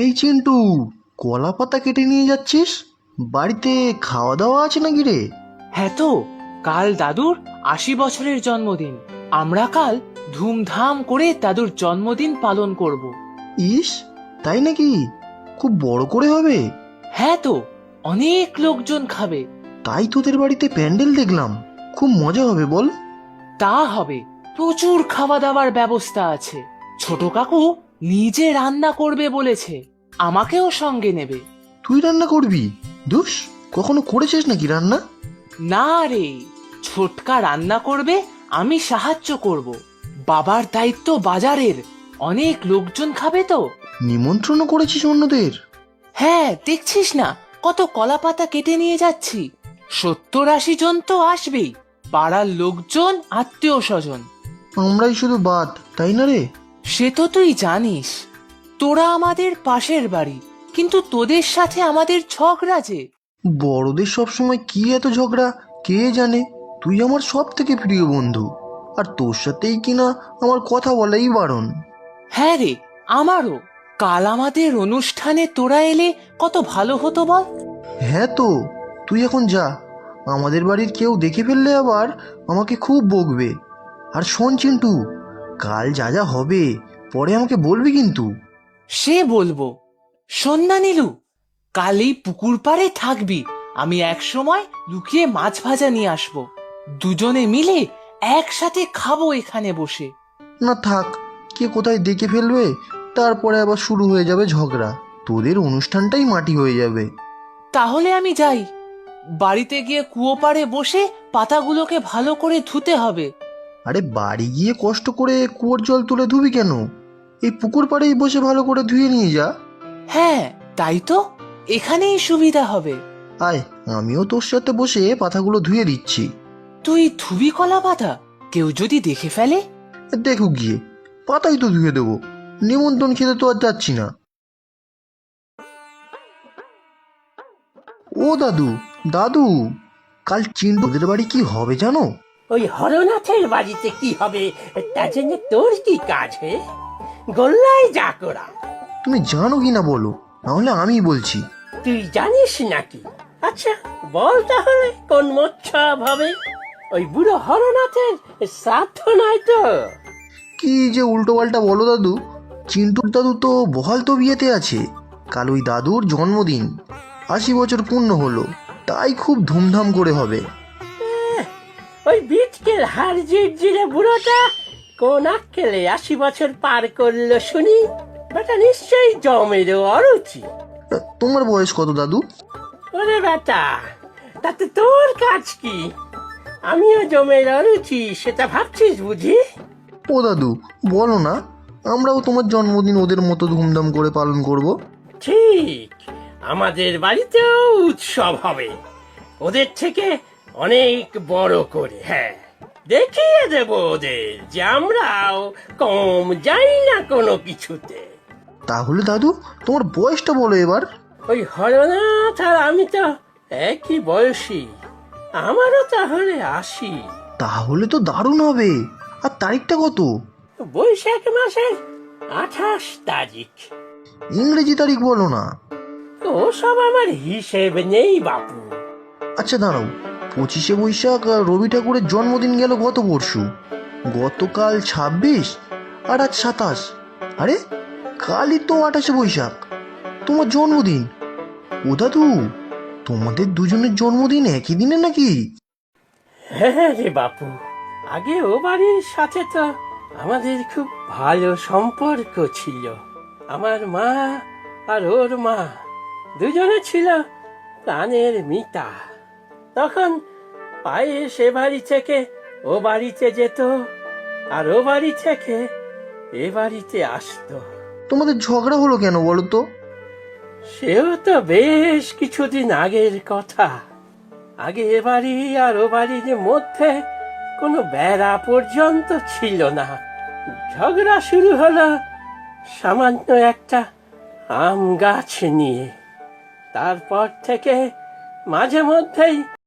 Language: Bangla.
এই চিন্টু, কলা পাতা কেটে নিয়ে যাচ্ছিস? বাড়িতে খাওয়া দাওয়া আছে নাকি রে? হ্যাঁ তো, কাল দাদুর ৮০ বছরের জন্মদিন। আমরা কাল ধুমধাম করে দাদুর জন্মদিন পালন করব। ইস, তাই নাকি? খুব বড় করে হবে? হ্যাঁ তো, অনেক লোকজন খাবে। তাই তোদের বাড়িতে প্যান্ডেল দেখলাম, খুব মজা হবে বল? তা হবে, প্রচুর খাওয়া দাওয়ার ব্যবস্থা আছে। ছোট কাকু নিজে রান্না করবে বলেছে, আমাকেও সঙ্গে নেবে। তুই রান্না করবি? দুস, কখনো করেছিস নাকি রান্না? না রে, ছোটকা রান্না করবে, আমি সাহায্য করব। বাবার দায়িত্ব বাজারের, অনেক লোকজন খাবে তো। নিমন্ত্রণও করেছিস অন্যদের? হ্যাঁ, দেখছিস না কত কলা পাতা কেটে নিয়ে যাচ্ছি। ৭০-৮০ জন তো আসবেই, পাড়ার লোকজন, আত্মীয় স্বজন। আমরাই শুধু বাদ, তাই না রে? সে তো তুই জানিস, তোরা আমাদের পাশের বাড়ি, কিন্তু তোদের সাথে আমাদের ঝগড়া যে। বড়দের সবসময় কি এত ঝগড়া কে জানে। তুই আমার সব থেকে প্রিয় বন্ধু, আর তোর সাথেই কিনা আমার কথা বলাই বারণ। হ্যাঁ রে, আমারও। কাল আমাদের অনুষ্ঠানে তোরা এলে কত ভালো হতো বল। হ্যাঁ তো, তুই এখন যা, আমাদের বাড়ির কেউ দেখে ফেললে আবার আমাকে খুব বকবে। আর শোন চিন্টু, কাল যা যা হবে পরে আমাকে বলবি কিন্তু। সে বলবো। সন্ধ্যা নীলু, কাল এই পুকুর পাড়ে থাকবি, আমি এক সময় লুকিয়ে মাছ ভাজা নিয়ে আসবো। দুজনে মিলে একসাথে খাবো এখানে বসে। না থাক, কে কোথায় দেখে ফেলবে, তারপরে আবার শুরু হয়ে যাবে ঝগড়া, তোদের অনুষ্ঠানটাই মাটি হয়ে যাবে। তাহলে আমি যাই, বাড়িতে গিয়ে কুয়ো পাড়ে বসে পাতাগুলোকে ভালো করে ধুতে হবে। আরে বাড়ি গিয়ে কষ্ট করে কুয়োর জল তুলে ধুবি কেন? এই পুকুর পাড়েই বসে ভালো করে ধুয়ে নিয়ে যা। হ্যাঁ তাই তো, এখানেই সুবিধা হবে। আয়, আমিও তোর সাথে বসে পাতাগুলো ধুয়ে দিচ্ছি। তুই ধুবি কলা পাতা? কেউ যদি দেখে ফেলে? দেখুক গিয়ে, পাতাই তো ধুয়ে দেবো, নিমন্ত্রণ খেতে তো আর যাচ্ছি না। ও দাদু, দাদু, কাল চিন্টুদের বাড়ি কি হবে জানো? ওই হরনাথের বাড়িতে কি হবে তা জেনে তোর কি কাজ হে? গোল্লায় যা করা। তুমি জানো কি না বলো, নাহলে আমি বলছি। তুই জানিস নাকি? আচ্ছা বল তাহলে, কোন মৎসব হবে? ওই বুড়ো হরনাথের শ্রাদ্ধ নয় তো? কি যে উল্টো পাল্টা বলো দাদু, চিন্টুর দাদু তো বহাল তো বিয়েতে আছে। কাল ওই দাদুর জন্মদিন, ৮০ বছর পূর্ণ হলো, তাই খুব ধুমধাম করে হবে। ওই বিটকেল হার জিরে বুড়োটা কোন আক্কেলে ৮০ বছর পার করলো শুনি? বেটা নিশ্চয়ই জমের অরুচি। তোমার বয়স কত দাদু? ওরে বেটা, তাতে তোর কাজ কি? আমিও জমের অরুচি সেটা ভাবছিস বুঝি? ও দাদু, বলো না, আমরাও তোমার জন্মদিন ওদের মতো ধুমধাম করে পালন করব। ঠিক, আমাদের বাড়িতেও উৎসব হবে, ওদের থেকে অনেক বড় করে। হ্যাঁ, দেখিয়ে দেব ওদের যে আমরাও কম যাই না কোনো কিছুতে। তাহলে দাদু, তোমার বয়সটা বলো এবার। ওই হরনাথ আর আমি তো একই বয়সী, আমারও তাহলে ৮০। তাহলে তো দারুণ হবে। আর তারিখটা কত? বৈশাখ মাসের ২৮ তারিখ। ইংরেজি তারিখ বলো না। ওসব আমার হিসেব নেই বাপু। আচ্ছা দাঁড়াও, ২৫শে বৈশাখ রবি ঠাকুরের জন্মদিন গেল গত পরশু, গতকাল ২৬, আর আজ ২৭। আরে কালই তো ২৮শে বৈশাখ, তোমার জন্মদিন। ও দাদু, তোমাদের দুজনের জন্মদিন একই দিনে নাকি? হ্যাঁ রে বাপু, আগে ও বাড়ির সাথে তো আমাদের খুব ভালো সম্পর্ক ছিল। আমার মা আর ওর মা দুজনে ছিল প্রাণের মিতা। তখন পায়ে সে বাড়ি থেকে ও বাড়িতে যেত, আর ও বাড়ি থেকে এ বাড়িতে আসতো। তোমাদের ঝগড়া হলো কেন বলো তো? সেও তো বেশ কিছুদিন আগের কথা। আগে এ বাড়ি আর ও বাড়ির মধ্যে কোনো বেড়া পর্যন্ত ছিল না। ঝগড়া শুরু হলো সামান্য একটা আম গাছ নিয়ে। তারপর থেকে মাঝে মধ্যেই